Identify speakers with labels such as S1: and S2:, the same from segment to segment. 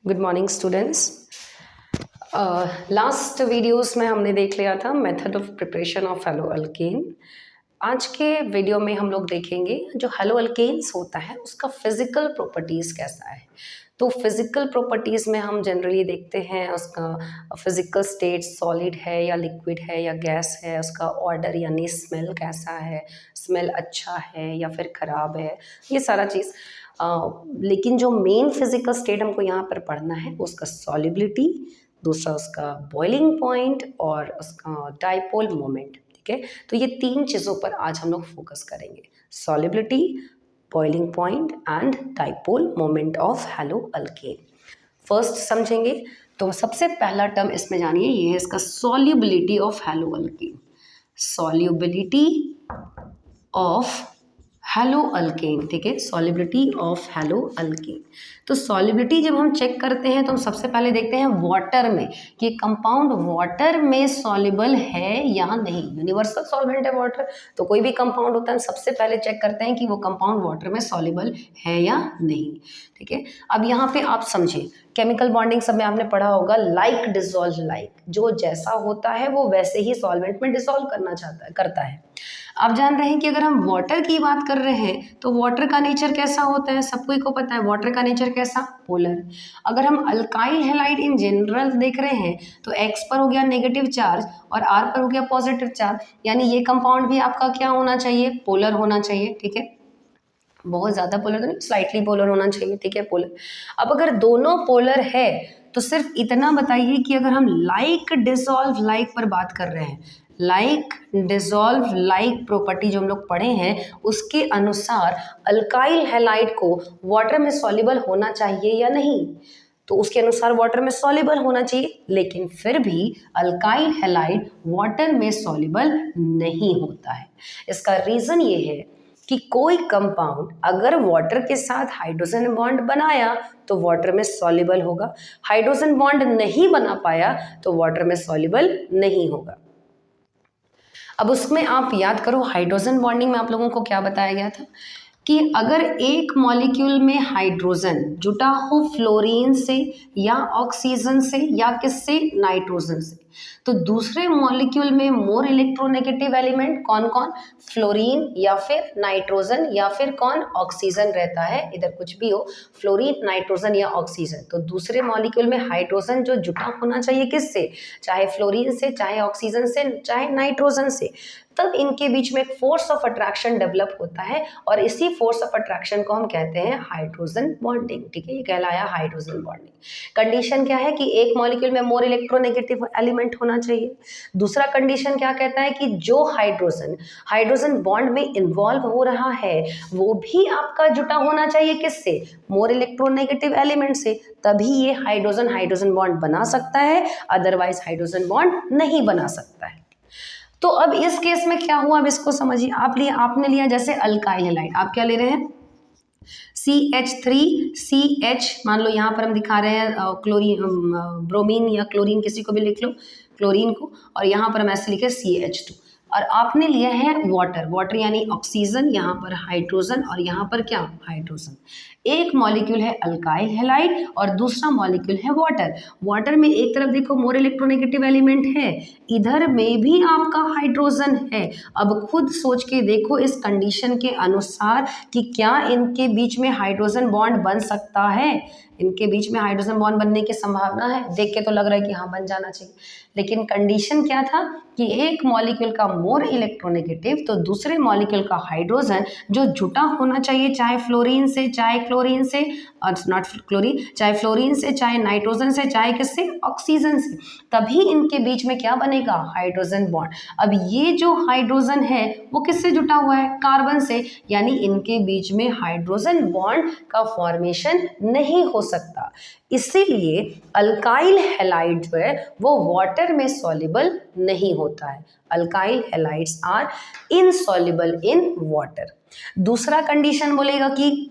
S1: Good morning students. Last videos में हमने देख लिया था method of preparation of hello alkane. आज के वीडियो में हम लोग देखेंगे जो हेलो अल्केन्स होता है उसका फिजिकल प्रॉपर्टीज़ कैसा है। तो फिजिकल प्रॉपर्टीज़ में हम जनरली देखते हैं उसका फिजिकल स्टेट सॉलिड है या लिक्विड है या गैस है, उसका ऑर्डर यानी स्मेल कैसा है, स्मेल अच्छा है या फिर ख़राब है, ये सारा चीज़। लेकिन जो मेन फिजिकल स्टेट हमको यहाँ पर पढ़ना है उसका सॉलिबिलिटी, दूसरा उसका बॉइलिंग पॉइंट और उसका डाइपोल मोमेंट। ठीक है, तो ये तीन चीज़ों पर आज हम लोग फोकस करेंगे, solubility, boiling point and dipole moment of hello alkane. First समझेंगे तो सबसे पहला टर्म इसमें जानिए, ये है इसका solubility of hello alkane. Solubility of hello alkane, ठीक है, सॉल्युबिलिटी ऑफ हेलो अल्केन। तो सॉल्युबिलिटी जब हम चेक करते हैं तो हम सबसे पहले देखते हैं वाटर में कि कंपाउंड वाटर में सॉल्युबल है या नहीं। यूनिवर्सल सॉल्वेंट है वाटर, तो कोई भी कंपाउंड होता है हम सबसे पहले चेक करते हैं कि वो कंपाउंड वाटर में सॉल्युबल है या नहीं। ठीक है, अब यहाँ पे आप समझिए केमिकल बॉन्डिंग सब में आपने पढ़ा होगा, लाइक डिसॉल्व लाइक, जो जैसा होता है वो वैसे ही सॉल्वेंट में डिसॉल्व करता है। आप जान रहे हैं कि अगर हम वाटर की बात कर रहे हैं तो वाटर का नेचर कैसा होता है, सबको को पता है वाटर का नेचर कैसा, पोलर। अगर हम अल्काइल हैलाइड इन जनरल देख रहे हैं तो X पर हो गया नेगेटिव चार्ज और R पर हो गया पॉजिटिव चार्ज, यानी ये कंपाउंड भी आपका क्या होना चाहिए, पोलर होना चाहिए। ठीक है, बहुत ज़्यादा पोलर तो नहीं, स्लाइटली पोलर होना चाहिए। ठीक है, पोलर। अब अगर दोनों पोलर है तो सिर्फ इतना बताइए कि अगर हम लाइक डिसॉल्व लाइक पर बात कर रहे हैं, लाइक डिसॉल्व लाइक प्रॉपर्टी जो हम लोग पढ़े हैं उसके अनुसार अल्काइल हैलाइड को वाटर में सॉल्युबल होना चाहिए या नहीं, तो उसके अनुसार वाटर में सॉल्युबल होना चाहिए, लेकिन फिर भी अल्काइल हैलाइड वाटर में सॉल्युबल नहीं होता है। इसका रीज़न ये है कि कोई कंपाउंड अगर वाटर के साथ हाइड्रोजन बॉन्ड बनाया तो वाटर में सॉल्युबल होगा, हाइड्रोजन बॉन्ड नहीं बना पाया तो वाटर में सॉल्युबल नहीं होगा। अब उसमें आप याद करो हाइड्रोजन बॉन्डिंग में आप लोगों को क्या बताया गया था कि अगर एक मॉलिक्यूल में हाइड्रोजन जुटा हो फ्लोरीन से या ऑक्सीजन से या किससे, नाइट्रोजन से, तो दूसरे मॉलिक्यूल में मोर इलेक्ट्रोनेगेटिव एलिमेंट कौन कौन, फ्लोरीन या फिर नाइट्रोजन या फिर कौन, ऑक्सीजन रहता है। इधर कुछ भी हो, फ्लोरीन, नाइट्रोजन या ऑक्सीजन, तो दूसरे मॉलिक्यूल में हाइड्रोजन जो जुटा होना चाहिए किससे, चाहे फ्लोरीन से, चाहे ऑक्सीजन से, चाहे नाइट्रोजन से, तब इनके बीच में एक फोर्स ऑफ अट्रैक्शन डेवलप होता है और इसी फोर्स ऑफ अट्रैक्शन को हम कहते हैं हाइड्रोजन बॉन्डिंग। ठीक है, ये कहलाया हाइड्रोजन बॉन्डिंग। कंडीशन क्या है कि एक मॉलिक्यूल में मोर इलेक्ट्रोनेगेटिव एलिमेंट होना चाहिए। दूसरा कंडीशन क्या कहता है कि जो हाइड्रोजन बॉन्ड में इन्वॉल्व हो रहा है वो भी आपका जुटा होना चाहिए किससे, मोर इलेक्ट्रोनेगेटिव एलिमेंट से, तभी ये हाइड्रोजन बॉन्ड बना सकता है, अदरवाइज हाइड्रोजन बॉन्ड नहीं बना सकता है। तो अब इस केस में क्या हुआ, अब इसको समझिए। आपने लिया जैसे अल्काइल हैलाइड, आप क्या ले रहे हैं, CH3CH, मान लो यहाँ पर हम दिखा रहे हैं क्लोरीन, ब्रोमीन या क्लोरीन, किसी को भी लिख लो क्लोरीन को, और यहाँ पर हम ऐसे लिखे CH2, और आपने लिया है वाटर यानी ऑक्सीजन, यहाँ पर हाइड्रोजन और यहाँ पर क्या, हाइड्रोजन। एक मॉलिक्यूल है अल्काइल हैलाइड और दूसरा मॉलिक्यूल है वाटर में एक तरफ देखो मोर इलेक्ट्रोनेगेटिव एलिमेंट है, इधर में भी आपका हाइड्रोजन है। अब खुद सोच के देखो इस कंडीशन के अनुसार कि क्या इनके बीच में हाइड्रोजन बॉन्ड बन सकता है, इनके बीच में हाइड्रोजन बॉन्ड बनने की संभावना है, देख के तो लग रहा है कि हाँ बन जाना चाहिए, लेकिन कंडीशन क्या था कि एक मॉलिक्यूल का मोर इलेक्ट्रोनेगेटिव तो दूसरे मॉलिक्यूल का हाइड्रोजन जो जुटा होना चाहिए, चाहे फ्लोरीन से, चाहे क्लोरीन से, नॉट क्लोरीन, चाहे फ्लोरीन से, चाहे नाइट्रोजन से, चाहे किससे, ऑक्सीजन से, तभी इनके बीच में क्या बनेगा, हाइड्रोजन बॉन्ड। अब ये जो हाइड्रोजन है वो किससे जुटा हुआ है, कार्बन से, यानी इनके बीच में हाइड्रोजन बॉन्ड का फॉर्मेशन नहीं हो सकता। इसीलिए अल्काइल हैलाइड जो है वो वाटर में सॉल्युबल नहीं होता है, alkyl halides are insoluble in water. दूसरा कंडीशन बोलेगा कि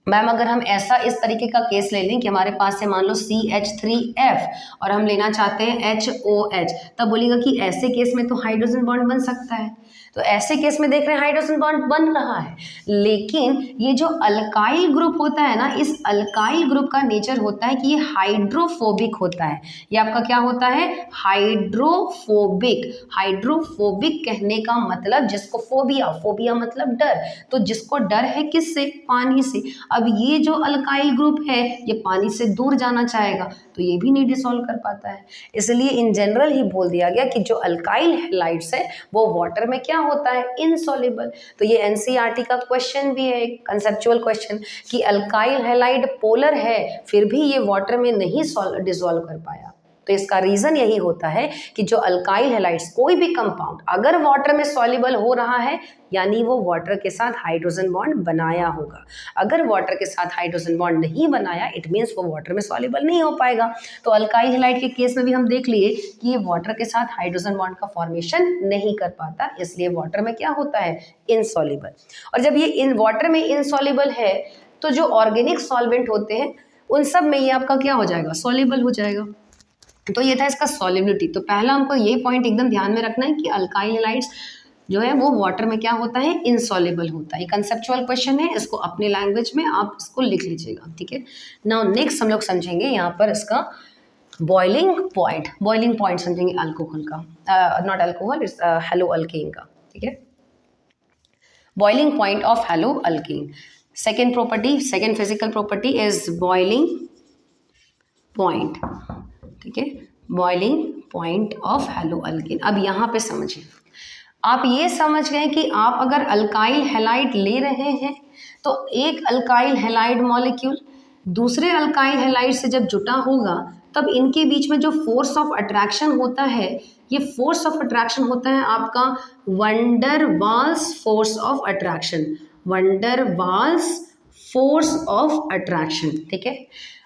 S1: मैम अगर हम ऐसा इस तरीके का केस ले लें कि हमारे पास है मान लो CH3F और हम लेना चाहते हैं HOH, तब बोलेगा कि ऐसे केस में तो हाइड्रोजन बॉन्ड बन सकता है, तो ऐसे केस में देख रहे हैं हाइड्रोजन बॉन्ड बन रहा है। लेकिन ये जो अल्काइल ग्रुप होता है ना, इस अल्काइल ग्रुप का नेचर होता है कि ये हाइड्रोफोबिक होता है। ये आपका क्या होता है? हाइड्रोफोबिक। हाइड्रोफोबिक कहने का मतलब जिसको फोबिया, फोबिया मतलब डर, तो जिसको डर है किससे? पानी से। अब ये जो अल्काइल ग्रुप है ये पानी से दूर जाना चाहेगा, तो ये भी नहीं डिसॉल्व कर पाता है। इसलिए इन जनरल ही बोल दिया गया कि जो अल्काइल हैलाइड्स है वो वाटर में क्या होता है? इनसॉल्युबल। तो ये एनसीईआरटी का क्वेश्चन भी है, कंसेप्चुअल क्वेश्चन, कि अल्काइल हैलाइड पोलर है फिर भी ये वाटर में नहीं डिसॉल्व कर पाया। तो इसका रीजन यही होता है कि जो अल्काइल हैलाइड्स, कोई भी कंपाउंड अगर वाटर में सॉल्युबल हो रहा है यानी वो वाटर के साथ हाइड्रोजन बॉन्ड बनाया होगा। अगर वाटर के साथ हाइड्रोजन बॉन्ड नहीं बनाया इट मीन्स वो वाटर में सॉल्युबल नहीं हो पाएगा। तो अल्काइल हैलाइड के केस में भी हम देख लिए कि ये वाटर के साथ हाइड्रोजन बॉन्ड का फॉर्मेशन नहीं कर पाता, इसलिए वाटर में क्या होता है? इनसॉल्युबल। और जब ये इन वाटर में इनसॉल्युबल है तो जो ऑर्गेनिक सॉल्वेंट होते हैं उन सब में ये आपका क्या हो जाएगा? सॉल्युबल हो जाएगा। तो ये था इसका सॉल्युबिलिटी। तो पहला हमको ये पॉइंट एकदम ध्यान में रखना है कि अल्काइल हैलाइड्स जो है वो वाटर में क्या होता है? इनसॉल्युबल होता है। ये कंसेप्चुअल क्वेश्चन है, इसको अपने लैंग्वेज में आप इसको लिख लीजिएगा, ठीक है। नाउ नेक्स्ट हम लोग समझेंगे यहाँ पर इसका बॉइलिंग पॉइंट। बॉइलिंग पॉइंट समझेंगे अल्कोहल का, not alcohol, it's hello alkane का, ठीक है। Boiling point of hello alkane. Second property, second physical property is boiling point, ठीक है। Boiling point of hello alkane. अब यहाँ पे समझिए, आप ये समझ गए कि आप अगर अल्काइल हैलाइड ले रहे हैं तो एक अल्काइल हैलाइड मॉलिक्यूल दूसरे अल्काइल हैलाइड से जब जुटा होगा तब इनके बीच में जो फोर्स ऑफ अट्रैक्शन होता है, ये फोर्स ऑफ अट्रैक्शन होता है आपका van der Waals force of attraction. Van der Waals force of attraction, ठीक है।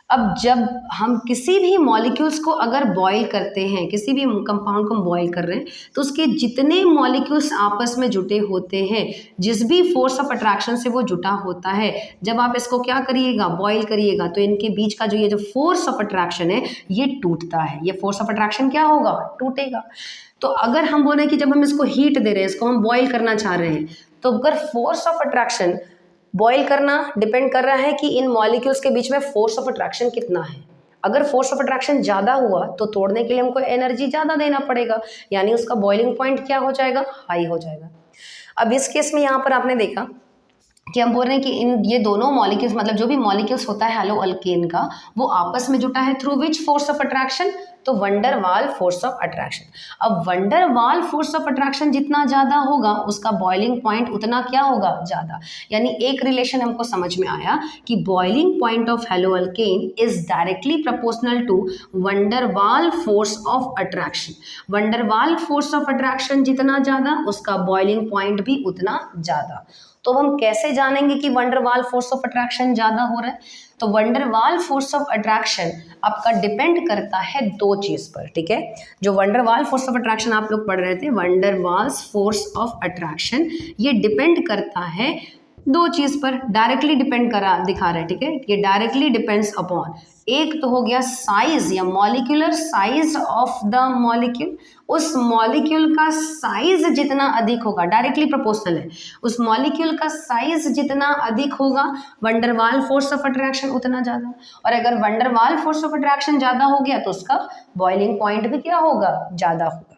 S1: अब जब हम किसी भी मॉलिक्यूल्स को अगर बॉईल करते हैं, किसी भी कंपाउंड को हम बॉईल कर रहे हैं तो उसके जितने मॉलिक्यूल्स आपस में जुटे होते हैं, जिस भी फोर्स ऑफ अट्रैक्शन से वो जुटा होता है, जब आप इसको क्या करिएगा? बॉईल करिएगा, तो इनके बीच का जो ये जो फोर्स ऑफ अट्रैक्शन है ये टूटता है। ये फोर्स ऑफ अट्रैक्शन क्या होगा? टूटेगा। तो अगर हम बोले कि जब हम इसको हीट दे रहे हैं, इसको हम बॉईल करना चाह रहे हैं, तो अगर फोर्स ऑफ अट्रैक्शन, बॉईल करना डिपेंड कर रहा है कि इन मॉलिक्यूल्स के बीच में फोर्स ऑफ अट्रैक्शन कितना है। अगर फोर्स ऑफ अट्रैक्शन ज़्यादा हुआ तो तोड़ने के लिए हमको एनर्जी ज़्यादा देना पड़ेगा, यानी उसका बॉइलिंग पॉइंट क्या हो जाएगा? हाई हो जाएगा। अब इस केस में यहाँ पर आपने देखा कि हम बोल रहे हैं कि इन ये दोनों मॉलिक्यूल्स, मतलब जो भी मॉलिक्यूल्स होता है हेलो अल्केन का, वो आपस में जुटा है through which force of attraction? तो वंडर वाल फोर्स ऑफ अट्रैक्शन। अब वंडर वाल फोर्स ऑफ अट्रैक्शन जितना ज़्यादा होगा उसका बॉइलिंग पॉइंट उतना क्या होगा? ज़्यादा। यानी एक रिलेशन हमको समझ में आया कि boiling point of haloalkane is directly proportional to van der वाल फोर्स ऑफ अट्रैक्शन। वंडर वाल फोर्स ऑफ अट्रैक्शन जितना ज़्यादा उसका बॉइलिंग पॉइंट भी उतना ज़्यादा। तो हम कैसे जानेंगे कि वंडर वाल फोर्स ऑफ अट्रैक्शन ज़्यादा हो रहा है? तो वंडर वाल फोर्स ऑफ अट्रैक्शन आपका डिपेंड करता है दो चीज़ पर, ठीक है। जो वंडर वाल फोर्स ऑफ अट्रैक्शन आप लोग पढ़ रहे थे, van der Waals force of attraction, ये डिपेंड करता है दो चीज़ पर, डायरेक्टली डिपेंड करा दिखा रहा है, ठीक है। ये डायरेक्टली डिपेंड्स अपॉन, एक तो हो गया साइज या molecular size of the molecule. उस मॉलिक्यूल का साइज जितना अधिक होगा, डायरेक्टली प्रोपोर्शनल है, उस मॉलिक्यूल का साइज जितना अधिक होगा वंडर वाल फोर्स ऑफ अट्रैक्शन उतना ज़्यादा। और अगर वंडर वाल फोर्स ऑफ अट्रैक्शन ज़्यादा हो गया तो उसका बॉइलिंग पॉइंट भी क्या होगा? ज़्यादा होगा।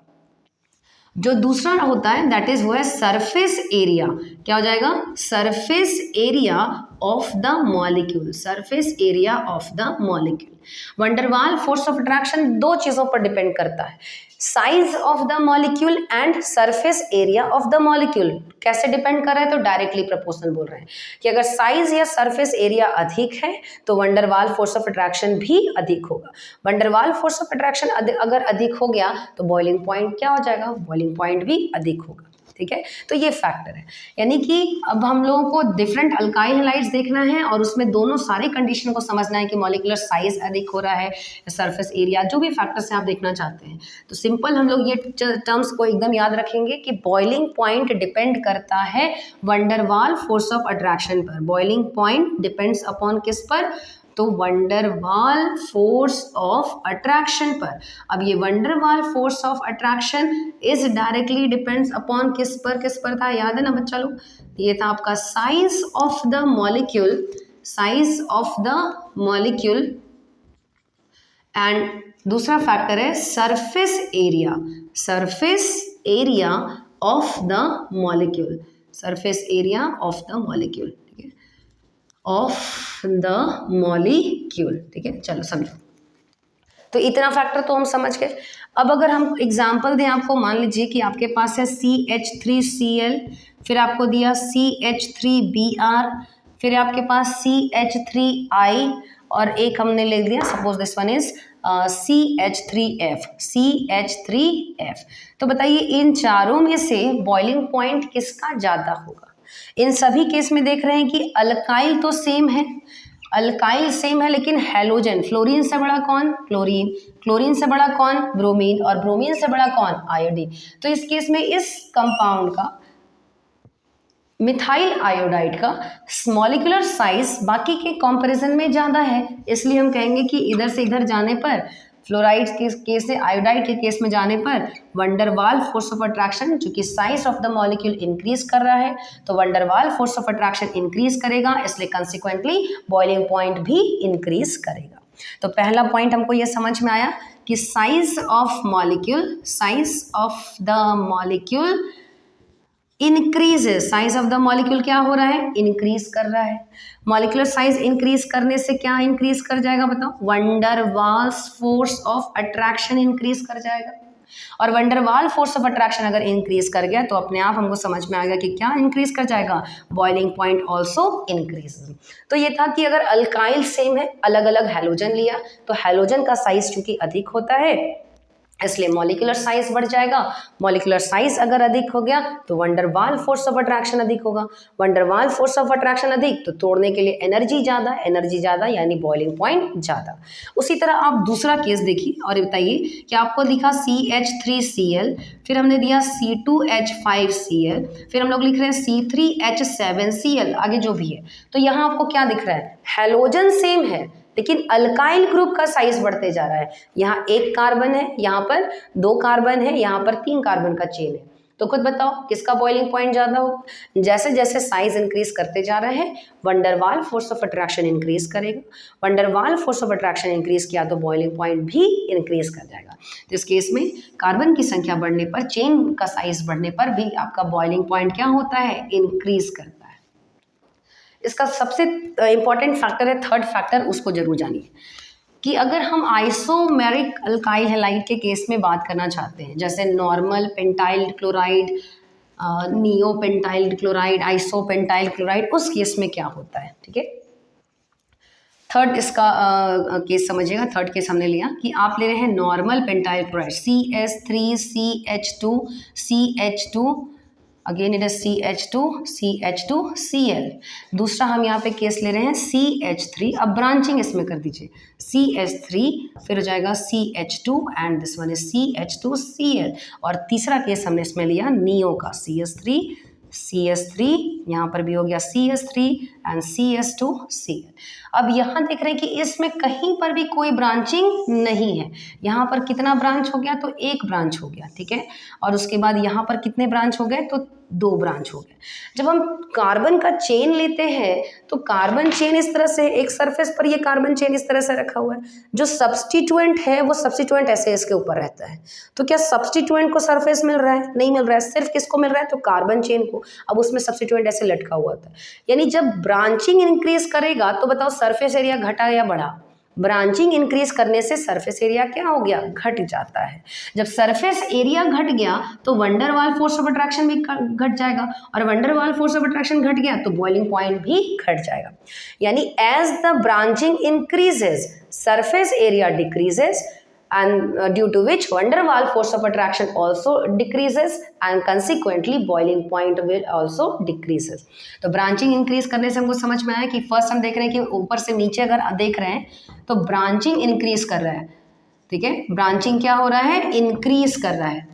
S1: जो दूसरा होता है दैट इज वो है सरफेस एरिया। क्या हो जाएगा? Surface area of the molecule. Surface area of the molecule. Wonder वाल फोर्स ऑफ अट्रैक्शन दो चीजों पर डिपेंड करता है, size of the molecule and surface area of the molecule. कैसे डिपेंड कर रहा है? तो डायरेक्टली प्रोपोर्शनल बोल रहे हैं कि अगर साइज या सरफेस एरिया अधिक है तो वंडर वाल फोर्स ऑफ अट्रैक्शन भी अधिक होगा। वंडर वाल फोर्स ऑफ अट्रैक्शन अगर अधिक हो गया तो बॉइलिंग पॉइंट क्या हो जाएगा? बॉइलिंग पॉइंट भी अधिक होगा, ठीक है। तो ये फैक्टर है, यानी कि अब हम लोगों को डिफरेंट अल्काइल हैलाइड्स देखना है और उसमें दोनों सारे कंडीशन को समझना है कि मॉलिक्यूलर साइज अधिक हो रहा है, सरफेस एरिया, जो भी फैक्टर्स हैं आप देखना चाहते हैं। तो सिंपल हम लोग ये टर्म्स को एकदम याद रखेंगे कि बॉइलिंग पॉइंट डिपेंड करता है वंडर वाल फोर्स ऑफ अट्रैक्शन पर। बॉइलिंग पॉइंट डिपेंड्स अपॉन किस पर? तो वंडरवाल फोर्स ऑफ अट्रैक्शन पर। अब ये van der Waals force of attraction is directly depends upon किस पर था, याद है ना बच्चा लोग? ये था आपका size of the molecule, size of the molecule, and दूसरा फैक्टर है surface area, surface area of the molecule, surface area of the molecule, ठीक है, ऑफ द मॉलिक्यूल, ठीक है। चलो समझो, तो इतना फैक्टर तो हम समझ गए। अब अगर हम एग्जांपल दें आपको, मान लीजिए कि आपके पास है CH3Cl, फिर आपको दिया CH3Br, फिर आपके पास CH3I, और एक हमने ले लिया, suppose this one is CH3F, CH3F। तो बताइए इन चारों में से बॉइलिंग पॉइंट किसका ज़्यादा होगा? इन सभी केस में देख रहे हैं कि अल्काइल तो सेम है, अल्काइल सेम है, लेकिन हैलोजन, फ्लोरीन से बड़ा कौन? क्लोरीन, क्लोरीन से बड़ा कौन? ब्रोमीन, और ब्रोमीन से बड़ा कौन? आयोडीन। तो इस केस में इस कंपाउंड का, मिथाइल आयोडाइड का मॉलिक्यूलर साइज बाकी के कंपैरिजन में ज़्यादा है, इसलिए हम कहेंगे कि इधर से इधर जाने पर, फ्लोराइड के केस से आयोडाइड के केस में जाने पर वंडरवाल फोर्स ऑफ अट्रैक्शन, चूंकि size of the molecule increase कर रहा है तो van der Waals force of attraction increase करेगा, इसलिए कंसिक्वेंटली बॉइलिंग पॉइंट भी इंक्रीज करेगा। तो पहला पॉइंट हमको ये समझ में आया कि size of molecule, size of the molecule increases, size of the molecule क्या हो रहा है? इंक्रीज कर रहा है। मॉलिक्यूलर साइज इंक्रीज करने से क्या इंक्रीज कर जाएगा बताओ? वंडरवाल्स फोर्स ऑफ अट्रैक्शन इंक्रीज कर जाएगा, और वंडरवाल फोर्स ऑफ अट्रैक्शन अगर इंक्रीज कर गया तो अपने आप हमको समझ में आएगा कि क्या इंक्रीज कर जाएगा? Boiling point also increase. तो ये था कि अगर अल्काइल सेम है, अलग अलग हैलोजन लिया, तो हैलोजन का साइज चूंकि अधिक होता है इसलिए मॉलिक्यूलर साइज बढ़ जाएगा। मॉलिक्यूलर साइज अगर अधिक हो गया तो वंडरवाल फोर्स ऑफ अट्रैक्शन अधिक होगा। वंडरवाल फोर्स ऑफ अट्रैक्शन अधिक तो तोड़ने के लिए एनर्जी ज़्यादा, एनर्जी ज़्यादा यानी बॉइलिंग पॉइंट ज़्यादा। उसी तरह आप दूसरा केस देखिए और बताइए कि आपको लिखा CH3Cl, फिर हमने दिया C2H5Cl, फिर हम लोग लिख रहे हैं C3H7Cl, आगे जो भी है। तो यहाँ आपको क्या दिख रहा है? हैलोजन सेम है लेकिन अल्काइल ग्रुप का साइज बढ़ते जा रहा है। यहाँ एक कार्बन है, यहाँ पर 2 कार्बन है, यहाँ पर 3 कार्बन का चेन है। तो खुद बताओ किसका बॉइलिंग पॉइंट ज़्यादा होगा? जैसे जैसे साइज इंक्रीज करते जा रहे हैं van der Waals force of attraction increase करेगा। Van der Waals force of attraction increase किया तो बॉइलिंग पॉइंट भी इंक्रीज कर जाएगा। तो इस केस में कार्बन की संख्या बढ़ने पर, चेन का साइज बढ़ने पर भी आपका बॉइलिंग पॉइंट क्या होता है? इंक्रीज करता है। इसका सबसे इंपॉर्टेंट फैक्टर है थर्ड फैक्टर, उसको जरूर जानिए कि अगर हम आइसोमेरिक अल्काइल हैलाइड के केस में बात करना चाहते हैं, जैसे normal pentyl chloride, neo pentyl chloride, iso pentyl chloride, उस केस में क्या होता है? ठीक है, थर्ड इसका केस समझिएगा। थर्ड केस हमने लिया कि आप ले रहे हैं normal pentyl chloride CH3CH2 CH2, again it is CH2CH2Cl। दूसरा हम यहाँ पे केस ले रहे हैं CH3, अब ब्रांचिंग इसमें कर दीजिए, CH3 फिर हो जाएगा CH2 and this one is CH2Cl। और तीसरा केस हमने इसमें लिया नियो का CH3, यहाँ पर भी हो गया CH3 एंड CH2Cl। अब यहाँ देख रहे हैं कि इसमें कहीं पर भी कोई ब्रांचिंग नहीं है। यहाँ पर कितना ब्रांच हो गया? तो एक ब्रांच हो गया, ठीक है। और उसके बाद यहाँ पर कितने ब्रांच हो गए? तो 2 ब्रांच हो गए। जब हम कार्बन का चेन लेते हैं तो कार्बन चेन इस तरह से, एक सरफेस पर ये कार्बन चेन इस तरह से रखा हुआ है, जो सब्स्टिट्यूएंट है वो सब्स्टिट्यूएंट ऐसे इसके ऊपर रहता है। तो क्या सब्स्टिट्यूएंट को सरफेस मिल रहा है? नहीं मिल रहा है। सिर्फ किसको मिल रहा है? तो कार्बन चेन को। अब उसमें सब्स्टिट्यूएंट ऐसे लटका हुआ था। यानी जब ब्रांचिंग इंक्रीज करेगा तो बताओ सरफेस एरिया घटा या बढ़ा? ब्रांचिंग इंक्रीज करने से सरफेस एरिया क्या हो गया? घट जाता है। जब सरफेस एरिया घट गया तो वंडरवाल फोर्स ऑफ अट्रैक्शन भी घट जाएगा, और वंडरवाल फोर्स ऑफ अट्रैक्शन घट गया तो बॉइलिंग पॉइंट भी घट जाएगा। यानी as the branching increases surface area decreases, and due to which van der Waals force of attraction also decreases and consequently boiling point will also decreases। तो branching increase करने से हमको समझ में आया कि फर्स्ट हम देख रहे हैं कि ऊपर से नीचे अगर देख रहे हैं तो ब्रांचिंग इंक्रीज कर रहा है, ठीक है। ब्रांचिंग क्या हो रहा है? इंक्रीज कर रहा है।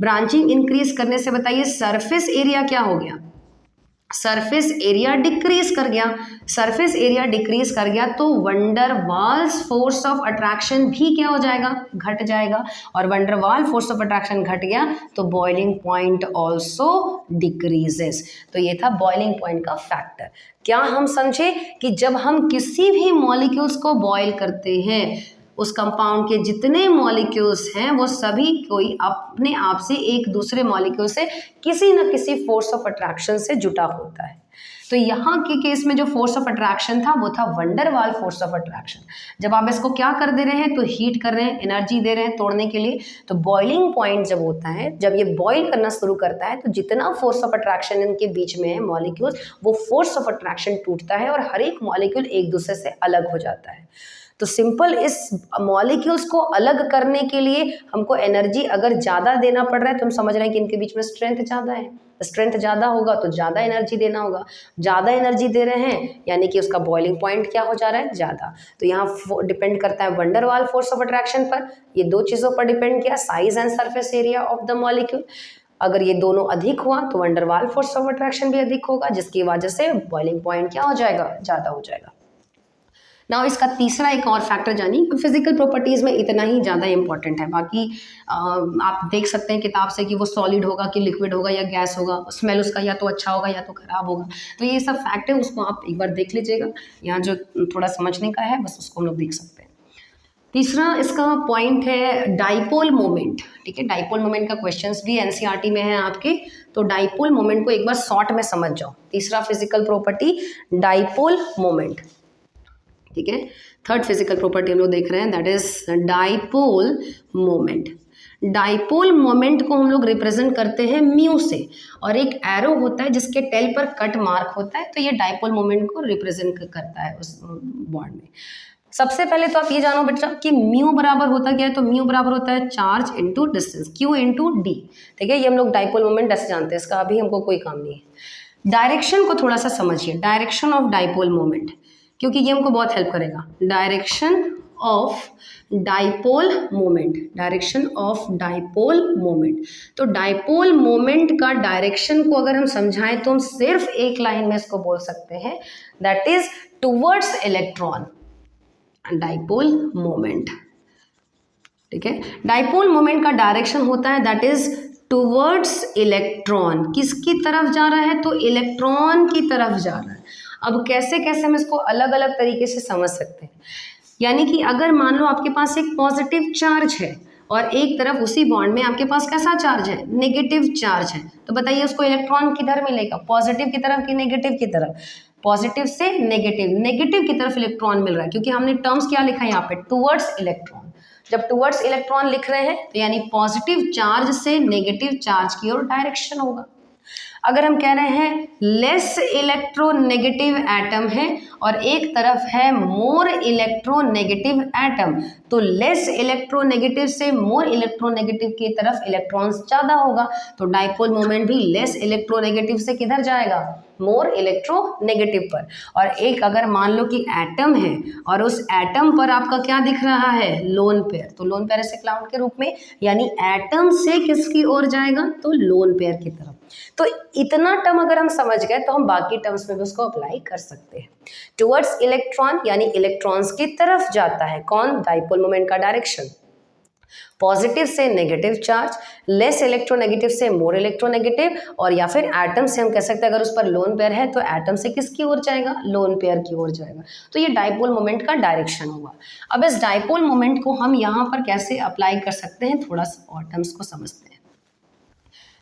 S1: ब्रांचिंग इंक्रीज करने से बताइए सरफेस एरिया क्या हो गया? सरफेस एरिया डिक्रीज कर गया, सरफेस एरिया डिक्रीज कर गया तो van der Waals force of attraction भी क्या हो जाएगा, घट जाएगा। और वंडर वाल फोर्स ऑफ अट्रैक्शन घट गया तो बॉइलिंग पॉइंट ऑल्सो डिक्रीजेस। तो ये था बॉइलिंग पॉइंट का फैक्टर। क्या हम समझे कि जब हम किसी भी मॉलिक्यूल्स को बॉयल करते हैं, उस कंपाउंड के जितने मॉलिक्यूल्स हैं वो सभी कोई अपने आप से एक दूसरे मॉलिक्यूल से किसी न किसी फोर्स ऑफ अट्रैक्शन से जुटा होता है। तो यहाँ के केस में जो फोर्स ऑफ अट्रैक्शन था वो था वंडर वाल फोर्स ऑफ अट्रैक्शन। जब आप इसको क्या कर दे रहे हैं, तो हीट कर रहे हैं, एनर्जी दे रहे हैं तोड़ने के लिए। तो बॉइलिंग पॉइंट जब होता है, जब ये बॉइल करना शुरू करता है, तो जितना फोर्स ऑफ अट्रैक्शन इनके बीच में है मॉलिक्यूल्स, वो फोर्स ऑफ अट्रैक्शन टूटता है और हर एक मॉलिक्यूल एक दूसरे से अलग हो जाता है। तो सिंपल इस मॉलिक्यूल्स को अलग करने के लिए हमको एनर्जी अगर ज़्यादा देना पड़ रहा है तो हम समझ रहे हैं कि इनके बीच में स्ट्रेंथ ज़्यादा है। स्ट्रेंथ ज़्यादा होगा तो ज़्यादा एनर्जी देना होगा, ज़्यादा एनर्जी दे रहे हैं यानी कि उसका बॉइलिंग पॉइंट क्या हो जा रहा है, ज़्यादा। तो यहाँ डिपेंड करता है वंडर वाल फोर्स ऑफ अट्रैक्शन पर। ये दो चीज़ों पर डिपेंड किया, size and surface area of the molecule. अगर ये दोनों अधिक हुआ तो वंडर वाल फोर्स ऑफ अट्रैक्शन भी अधिक होगा, जिसकी वजह से बॉइलिंग पॉइंट क्या हो जाएगा, ज़्यादा हो जाएगा। नाउ इसका तीसरा एक और फैक्टर जानिए। फिजिकल प्रॉपर्टीज़ में इतना ही ज़्यादा इंपॉर्टेंट है, बाकी आप देख सकते हैं किताब से कि वो सॉलिड होगा कि लिक्विड होगा या गैस होगा, स्मेल उसका या तो अच्छा होगा या तो ख़राब होगा। तो ये सब फैक्ट है, उसको आप एक बार देख लीजिएगा। यहाँ जो थोड़ा समझने का है बस उसको हम लोग देख सकते हैं। तीसरा इसका पॉइंट है डाइपोल मोमेंट। ठीक है, डाइपोल मोमेंट का क्वेश्चंस भी एनसीईआरटी में है आपके, तो डाइपोल मोमेंट को एक बार शॉर्ट में समझ जाओ। तीसरा फिजिकल प्रॉपर्टी डाइपोल मोमेंट। ठीक है, थर्ड फिजिकल प्रॉपर्टी हम लोग देख रहे हैं, that is dipole moment. Dipole moment को हम लोग रिप्रेजेंट करते हैं म्यू से, और एक एरो होता है जिसके टेल पर कट मार्क होता है, तो ये डाइपोल मोमेंट को रिप्रेजेंट करता है उस बॉन्ड में। सबसे पहले तो आप ये जानो बच्चा कि म्यू बराबर होता क्या है, तो म्यू बराबर होता है charge into distance, Q into D. ठीक है, ये हम लोग डाइपोल मोमेंट ऐसे जानते हैं, इसका अभी हमको कोई काम नहीं है। डायरेक्शन को थोड़ा सा समझिए, डायरेक्शन ऑफ डाइपोल मोमेंट, क्योंकि ये हमको बहुत हेल्प करेगा। Direction of dipole moment, direction of dipole moment. तो डाइपोल मोमेंट का डायरेक्शन को अगर हम समझाएं तो हम सिर्फ एक लाइन में इसको बोल सकते हैं, that is towards electron dipole moment. ठीक है, डाइपोल मोमेंट का डायरेक्शन होता है दैट इज टुवर्ड्स इलेक्ट्रॉन। किसकी तरफ जा रहा है, तो इलेक्ट्रॉन की तरफ जा रहा है। अब कैसे कैसे हम इसको अलग अलग तरीके से समझ सकते हैं, यानी कि अगर मान लो आपके पास एक पॉजिटिव चार्ज है और एक तरफ उसी बॉन्ड में आपके पास कैसा चार्ज है, नेगेटिव चार्ज है, तो बताइए उसको इलेक्ट्रॉन किधर मिलेगा, पॉजिटिव की तरफ कि नेगेटिव की तरफ। पॉजिटिव से नेगेटिव, नेगेटिव की तरफ इलेक्ट्रॉन मिल रहा है, क्योंकि हमने टर्म्स क्या लिखा है यहाँ पे, टुवर्ड्स इलेक्ट्रॉन। जब टुवर्ड्स इलेक्ट्रॉन लिख रहे हैं तो यानी पॉजिटिव चार्ज से नेगेटिव चार्ज की ओर डायरेक्शन होगा। अगर हम कह रहे हैं लेस इलेक्ट्रोनेगेटिव एटम है और एक तरफ है मोर इलेक्ट्रोनेगेटिव एटम, तो लेस इलेक्ट्रोनेगेटिव से मोर इलेक्ट्रोनेगेटिव की तरफ इलेक्ट्रॉन्स ज़्यादा होगा, तो डाइपोल मोमेंट भी लेस इलेक्ट्रोनेगेटिव से किधर जाएगा, मोर इलेक्ट्रोनेगेटिव पर। और एक अगर मान लो कि एटम है और उस एटम पर आपका क्या दिख रहा है, लोन पेयर, तो लोन पेयर ऐसे क्लाउड के रूप में, यानी एटम से किसकी ओर जाएगा, तो लोन पेयर की तरफ। तो इतना टर्म अगर हम समझ गए तो हम बाकी टर्म्स में भी उसको अप्लाई कर सकते हैं। टुवर्ड्स इलेक्ट्रॉन यानी इलेक्ट्रॉन्स की तरफ जाता है कौन, डाइपोल मोमेंट का डायरेक्शन। पॉजिटिव से नेगेटिव चार्ज, लेस इलेक्ट्रोनेगेटिव से मोर इलेक्ट्रोनेगेटिव, और या फिर एटम से हम कह सकते हैं अगर उस पर लोन पेयर है तो एटम से किसकी ओर जाएगा, लोन पेयर की ओर जाएगा। तो ये डाइपोल मोमेंट का डायरेक्शन होगा। अब इस डाइपोल मोमेंट को हम यहाँ पर कैसे अप्लाई कर सकते हैं, थोड़ा सा और टर्म्स को समझते हैं।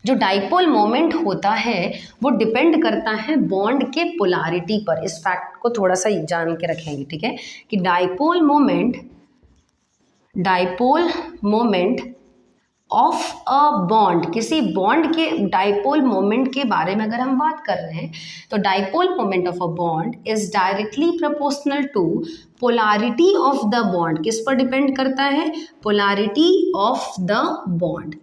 S1: जो डाइपोल मोमेंट होता है वो डिपेंड करता है बॉन्ड के पोलैरिटी पर। इस फैक्ट को थोड़ा सा जान के रखेंगे, ठीक है, कि dipole moment of a bond, किसी बॉन्ड के डाइपोल मोमेंट के बारे में अगर हम बात कर रहे हैं तो dipole moment of a bond is directly proportional to polarity of the bond. किस पर डिपेंड करता है, polarity of the bond.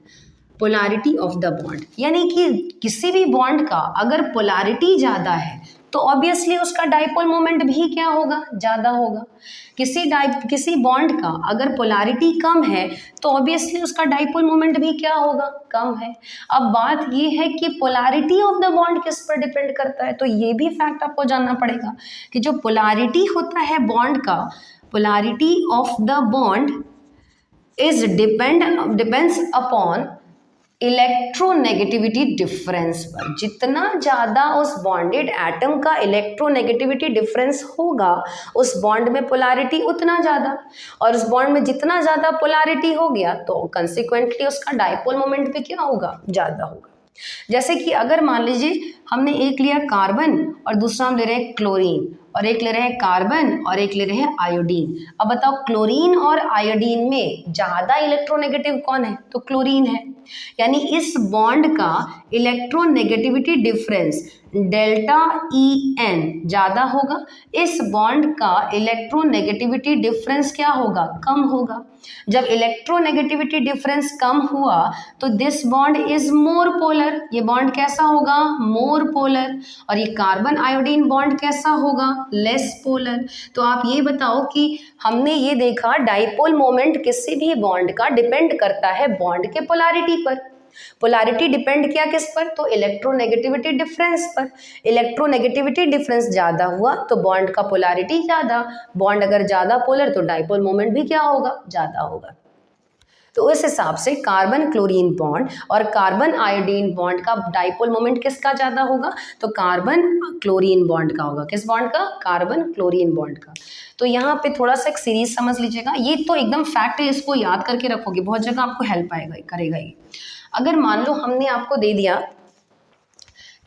S1: Polarity of the bond यानी कि किसी भी बॉन्ड का अगर पोलैरिटी ज़्यादा है, तो ऑब्वियसली उसका डाइपोल मोमेंट भी क्या होगा, ज़्यादा होगा। किसी बॉन्ड का अगर पोलैरिटी कम है तो ऑब्वियसली उसका डाइपोल मोमेंट भी क्या होगा, कम है। अब बात ये है कि पोलैरिटी ऑफ द बॉन्ड किस पर डिपेंड करता है, तो ये भी फैक्ट आपको जानना पड़ेगा कि जो पोलैरिटी होता है बॉन्ड का, polarity of the bond is depends upon electronegativity difference पर। जितना ज़्यादा उस बॉन्डेड एटम का इलेक्ट्रोनेगेटिविटी डिफरेंस होगा उस बॉन्ड में पोलैरिटी उतना ज़्यादा, और उस बॉन्ड में जितना ज़्यादा पोलैरिटी हो गया तो कंसिक्वेंटली उसका डाइपोल मोमेंट भी क्या होगा, ज़्यादा होगा। जैसे कि अगर मान लीजिए हमने एक लिया कार्बन और दूसरा हम ले रहे हैं क्लोरीन, और एक ले रहे हैं कार्बन और एक ले रहे हैं आयोडीन। अब बताओ क्लोरीन और आयोडीन में ज़्यादा इलेक्ट्रोनेगेटिव कौन है, तो क्लोरीन है। यानी इस बॉन्ड का electronegativity difference delta E N ज़्यादा होगा, इस बॉन्ड का इलेक्ट्रोनेगेटिविटी डिफरेंस क्या होगा, कम होगा। जब इलेक्ट्रोनेगेटिविटी डिफरेंस कम हुआ तो this bond is more polar, ये बॉन्ड कैसा होगा, मोर पोलर। और ये कार्बन आयोडीन बॉन्ड कैसा होगा, लेस पोलर। तो आप ये बताओ कि हमने ये देखा डाइपोल मोमेंट किसी भी बॉन्ड का डिपेंड करता है बॉन्ड के पोलैरिटी पर। पोलैरिटी डिपेंड किया किस पर, तो इलेक्ट्रोनेगेटिविटी डिफरेंस पर। इलेक्ट्रोनेगेटिविटी डिफरेंस ज़्यादा हुआ तो बॉन्ड का पोलैरिटी ज़्यादा, बॉन्ड अगर ज़्यादा पोलर तो डाइपोल मोमेंट भी क्या होगा, ज़्यादा होगा। तो इस हिसाब से कार्बन क्लोरीन बॉन्ड और कार्बन आयोडीन बॉन्ड का डाइपोल मोमेंट किसका ज़्यादा होगा, तो कार्बन क्लोरीन बॉन्ड का होगा। किस बॉन्ड का, कार्बन क्लोरीन बॉन्ड का। तो यहाँ पे थोड़ा सा एक सीरीज समझ लीजिएगा, ये तो एकदम फैक्ट है, इसको याद करके रखोगे, बहुत जगह आपको हेल्प आएगा करेगा ये। अगर मान लो हमने आपको दे दिया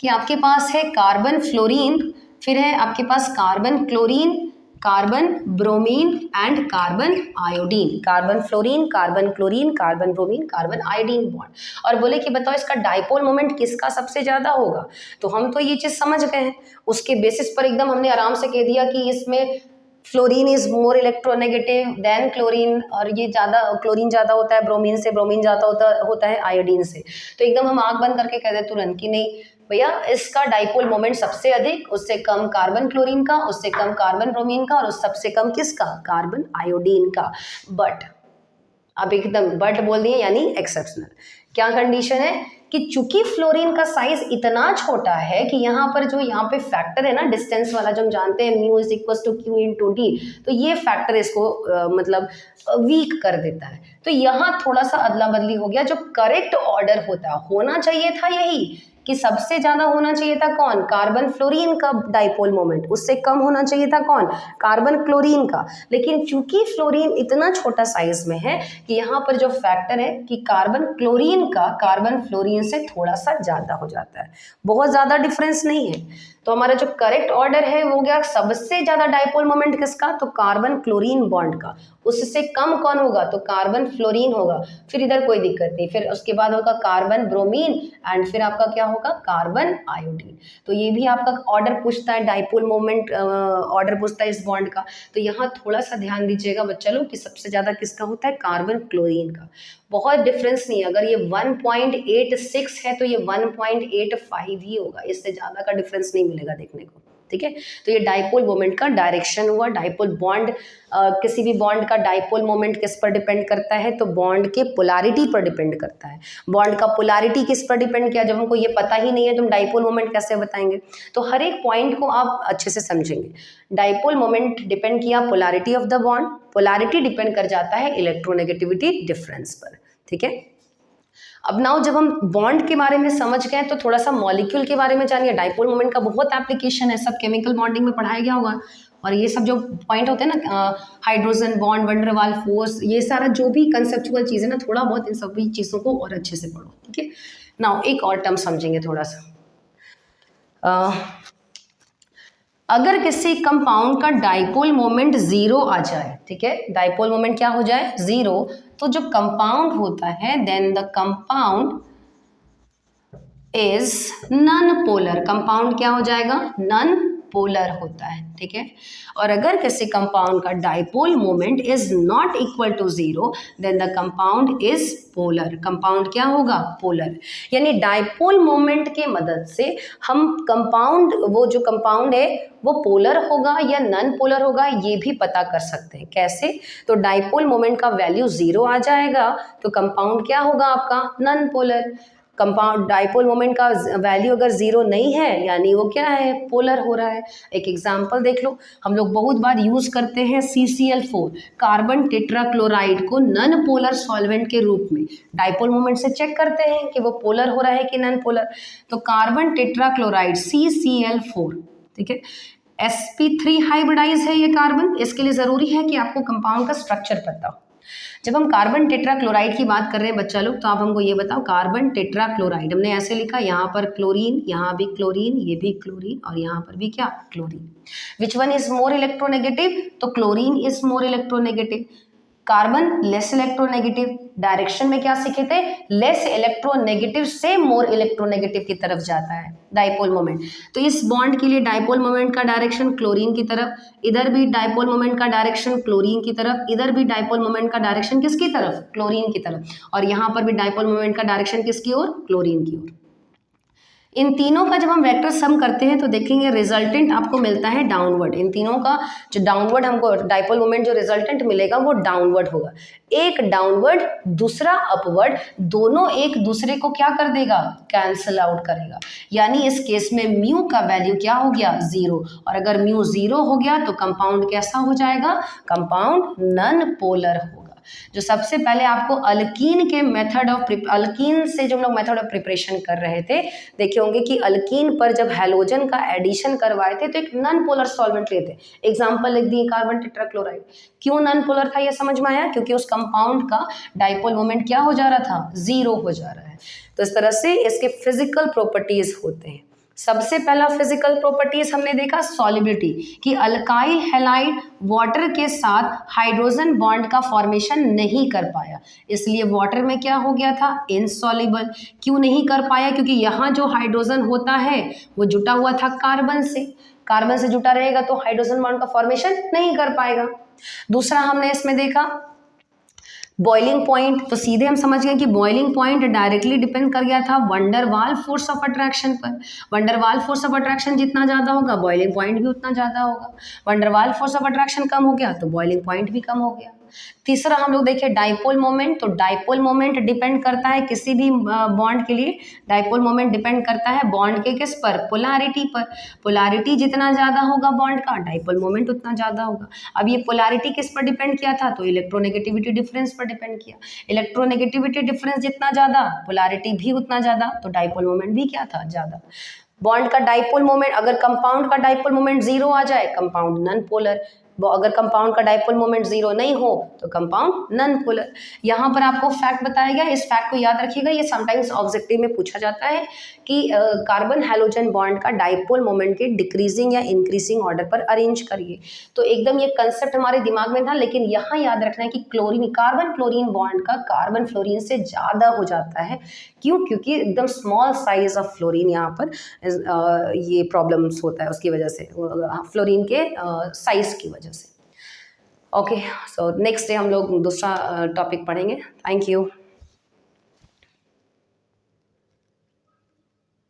S1: कि आपके पास है कार्बन फ्लोरीन, फिर है आपके पास carbon chlorine, carbon bromine and carbon iodine, carbon fluorine, carbon chlorine, carbon bromine, carbon iodine bond, और बोले कि बताओ इसका डाइपोल मोमेंट किसका सबसे ज़्यादा होगा। तो हम तो ये चीज़ समझ गए हैं, उसके बेसिस पर एकदम हमने आराम से कह दिया कि इसमें fluorine is more electronegative than chlorine, और ये ज़्यादा क्लोरीन ज़्यादा होता है ब्रोमीन से, ब्रोमीन ज़्यादा होता है आयोडीन से। तो एकदम हम आँख बंद करके कह दे तुरंत कि नहीं भैया इसका डाइपोल मोमेंट सबसे अधिक, उससे कम कार्बन क्लोरीन का, उससे कम कार्बन ब्रोमीन का, और उस सबसे कम किसका, कार्बन आयोडीन का। बट अब एकदम बट बोल दिए यानी एक्सेप्शनल। क्या कंडीशन है कि चूंकि फ्लोरीन का साइज इतना छोटा है कि यहाँ पर जो यहाँ पे फैक्टर है ना डिस्टेंस वाला, जो हम जानते हैं mu is equal to q into d डी, तो ये फैक्टर इसको मतलब वीक कर देता है। तो यहाँ थोड़ा सा अदला बदली हो गया, जो करेक्ट ऑर्डर होना चाहिए था यही कि सबसे ज्यादा होना चाहिए था कौन, कार्बन फ्लोरीन का डाइपोल मोमेंट, उससे कम होना चाहिए था कौन, कार्बन क्लोरीन का। लेकिन चूंकि फ्लोरीन इतना छोटा साइज में है कि यहाँ पर जो फैक्टर है कि कार्बन क्लोरीन का कार्बन फ्लोरीन से थोड़ा सा ज्यादा हो जाता है, बहुत ज्यादा डिफरेंस नहीं है। तो हमारा जो करेक्ट ऑर्डर है वो गया सबसे ज्यादा डाइपोल मोमेंट किसका, तो कार्बन क्लोरीन बॉन्ड का, उससे कम कौन होगा, तो कार्बन फ्लोरीन होगा। फिर इधर कोई दिक्कत नहीं, फिर उसके बाद होगा कार्बन ब्रोमीन एंड फिर आपका क्या होगा, कार्बन आयोडीन। तो ये भी आपका ऑर्डर पूछता है, डाइपोल मोमेंट ऑर्डर पूछता है इस बॉन्ड का। तो यहाँ थोड़ा सा ध्यान दीजिएगा बच्चा लोग कि सबसे ज्यादा किसका होता है, कार्बन क्लोरीन का। बहुत डिफरेंस नहीं है, अगर ये 1.86 है तो ये 1.85 ही होगा, इससे ज्यादा का डिफरेंस नहीं मिलेगा देखने को, ठीक है। तो ये डाइपोल मोमेंट का डायरेक्शन हुआ। डाइपोल बॉन्ड, किसी भी बॉन्ड का डाइपोल मोमेंट किस पर डिपेंड करता है, तो बॉन्ड के पोलैरिटी पर डिपेंड करता है। बॉन्ड का पोलैरिटी किस पर डिपेंड किया, जब हमको ये पता ही नहीं है तो हम डाइपोल मोमेंट कैसे बताएंगे। तो हर एक पॉइंट को आप अच्छे से समझेंगे। डाइपोल मोमेंट डिपेंड किया polarity of the bond, polarity depend कर जाता है इलेक्ट्रोनेगेटिविटी डिफरेंस पर, ठीक है। अब नाउ जब हम बॉन्ड के बारे में समझ गए तो थोड़ा सा मॉलिक्यूल के बारे में जानिए। डाइपोल मोमेंट का बहुत एप्लीकेशन है, सब केमिकल बॉन्डिंग में पढ़ाया गया होगा, और ये सब जो पॉइंट होते हैं ना, हाइड्रोजन बॉन्ड, वंडर वाल फोर्स, ये सारा जो भी कंसेप्चुअल चीज़ है ना, थोड़ा बहुत इन सभी चीज़ों को और अच्छे से पढ़ो, ठीक है। नाउ एक और टर्म समझेंगे थोड़ा सा। अगर किसी कंपाउंड का डाइपोल मोमेंट जीरो आ जाए, ठीक है, डाइपोल मोमेंट क्या हो जाए, जीरो, तो जो कंपाउंड होता है then the compound is non polar. Compound क्या हो जाएगा, नॉन पोलर होता है, ठीक है। और अगर किसी कंपाउंड का dipole moment is not equal to zero then the compound is polar. Compound क्या होगा? पोलर। यानी डाइपोल मोमेंट के मदद से हम कंपाउंड, वो जो कंपाउंड है वो पोलर होगा या नॉन पोलर होगा ये भी पता कर सकते हैं। कैसे? तो डाइपोल मोमेंट का वैल्यू जीरो आ जाएगा तो कंपाउंड क्या होगा आपका? Non polar. Compound dipole moment का वैल्यू अगर जीरो नहीं है यानी वो क्या है? पोलर हो रहा है। एक एग्जांपल देख लो, हम लोग बहुत बार यूज करते हैं CCl4 कार्बन टेट्राक्लोराइड को नॉन पोलर सॉल्वेंट के रूप में। डाइपोल मोमेंट से चेक करते हैं कि वो पोलर हो रहा है कि नॉन पोलर। तो कार्बन टेट्राक्लोराइड CCl4, ठीक है, sp3 हाइब्रिडाइज है ये कार्बन। इसके लिए जरूरी है कि आपको कंपाउंड का स्ट्रक्चर पता हो। जब हम कार्बन टेट्राक्लोराइड की बात कर रहे हैं बच्चा लोग, तो आप हमको ये बताओ, कार्बन टेट्राक्लोराइड हमने ऐसे लिखा, यहाँ पर क्लोरीन, यहाँ भी क्लोरीन, ये भी क्लोरीन और यहाँ पर भी क्या? Chlorine. Which one is more electronegative? तो chlorine is more electronegative. Carbon less electronegative. Direction में क्या सीखे थे? लेस इलेक्ट्रोनेगेटिव से मोर इलेक्ट्रोनेगेटिव की तरफ जाता है डाइपोल मोमेंट। तो इस बॉन्ड के लिए डाइपोल मोमेंट का डायरेक्शन क्लोरीन की तरफ, इधर भी डाइपोल मोमेंट का डायरेक्शन क्लोरीन की तरफ, इधर भी डाइपोल मोमेंट का डायरेक्शन किसकी तरफ? क्लोरीन की तरफ। और यहाँ पर भी डाइपोल मोमेंट का डायरेक्शन किसकी ओर? क्लोरीन की ओर। इन तीनों का जब हम वेक्टर सम करते हैं तो देखेंगे रिजल्टेंट आपको मिलता है डाउनवर्ड। इन तीनों का जो डाउनवर्ड हमको डाइपोल मोमेंट जो रिजल्टेंट मिलेगा वो डाउनवर्ड होगा। एक डाउनवर्ड, दूसरा अपवर्ड, दोनों एक दूसरे को क्या कर देगा? कैंसल आउट करेगा। यानी इस केस में म्यू का वैल्यू क्या हो गया? जीरो। और अगर म्यू जीरो हो गया तो कंपाउंड कैसा हो जाएगा? कंपाउंड नॉन पोलर होगा। जो सबसे पहले आपको अल्कीन के मेथड ऑफ अल्कीन से जो हम लोग मेथड ऑफ प्रिपरेशन कर रहे थे, देखे होंगे कि अल्कीन पर जब हैलोजन का एडिशन करवाए थे तो एक नॉन पोलर सॉल्वेंट लेते। एग्जांपल लिख दिए कार्बन टेट्राक्लोराइड। क्यों नॉन पोलर था ये समझ में आया? क्योंकि उस कंपाउंड का डाइपोल मोमेंट क्या हो जा रहा था? जीरो हो जा रहा है। तो इस तरह से इसके फिजिकल प्रॉपर्टीज होते हैं। सबसे पहला फिजिकल प्रॉपर्टीज हमने देखा सॉलिबिलिटी, कि अल्काइल हैलाइड वाटर के साथ हाइड्रोजन बॉन्ड का फॉर्मेशन नहीं कर पाया, इसलिए वाटर में क्या हो गया था? इनसॉल्युबल। क्यों नहीं कर पाया? क्योंकि यहाँ जो हाइड्रोजन होता है वो जुटा हुआ था कार्बन से। कार्बन से जुटा रहेगा तो हाइड्रोजन बॉन्ड का फॉर्मेशन नहीं कर पाएगा। दूसरा हमने इसमें देखा बॉइलिंग पॉइंट, तो सीधे हम समझ गए कि बॉइलिंग पॉइंट डायरेक्टली डिपेंड कर गया था वंडरवाल फोर्स ऑफ अट्रैक्शन पर। वंडरवाल फोर्स ऑफ अट्रैक्शन जितना ज़्यादा होगा बॉइलिंग पॉइंट भी उतना ज़्यादा होगा। वंडरवाल फोर्स ऑफ अट्रैक्शन कम हो गया तो बॉइलिंग पॉइंट भी कम हो गया। तीसरा हम लोग देखें डाइपोल मोमेंट, तो डाइपोल मोमेंट डिपेंड करता है किसी भी बॉन्ड के लिए, डाइपोल मोमेंट डिपेंड करता है बॉन्ड के किस पर? पोलैरिटी पर। पोलैरिटी जितना ज़्यादा होगा बॉन्ड का, डाइपोल मोमेंट उतना ज़्यादा होगा। अब ये पोलैरिटी किस पर डिपेंड किया था? तो इलेक्ट्रोनेगेटिविटी डिफरेंस पर डिपेंड किया। इलेक्ट्रोनेगेटिविटी डिफरेंस जितना ज़्यादा, पोलैरिटी भी उतना ज़्यादा, तो डाइपोल मोमेंट भी क्या था? ज़्यादा। बॉन्ड का डाइपोल मोमेंट, अगर कंपाउंड का डाइपोल मोमेंट जीरो आ जाए कंपाउंड नॉन पोलर, अगर कंपाउंड का डाइपोल मोमेंट जीरो नहीं हो तो कंपाउंड नॉन पोलर। यहाँ पर आपको फैक्ट बताया गया, इस फैक्ट को याद रखिएगा, ये समटाइम्स ऑब्जेक्टिव में पूछा जाता है कि कार्बन हैलोजन बॉन्ड का डाइपोल मोमेंट के डिक्रीजिंग या इंक्रीजिंग ऑर्डर पर अरेंज करिए। तो एकदम ये कंसेप्ट हमारे दिमाग में था, लेकिन यहाँ याद रखना है कि क्लोरीन, कार्बन क्लोरीन बॉन्ड का कार्बन फ्लोरीन से ज़्यादा हो जाता है। क्यों? क्योंकि एकदम स्मॉल साइज ऑफ फ्लोरीन यहाँ पर ये प्रॉब्लम्स होता है उसकी वजह से, फ्लोरीन के साइज की वजह से। ओके, सो नेक्स्ट डे हम लोग दूसरा टॉपिक पढ़ेंगे। Thank you.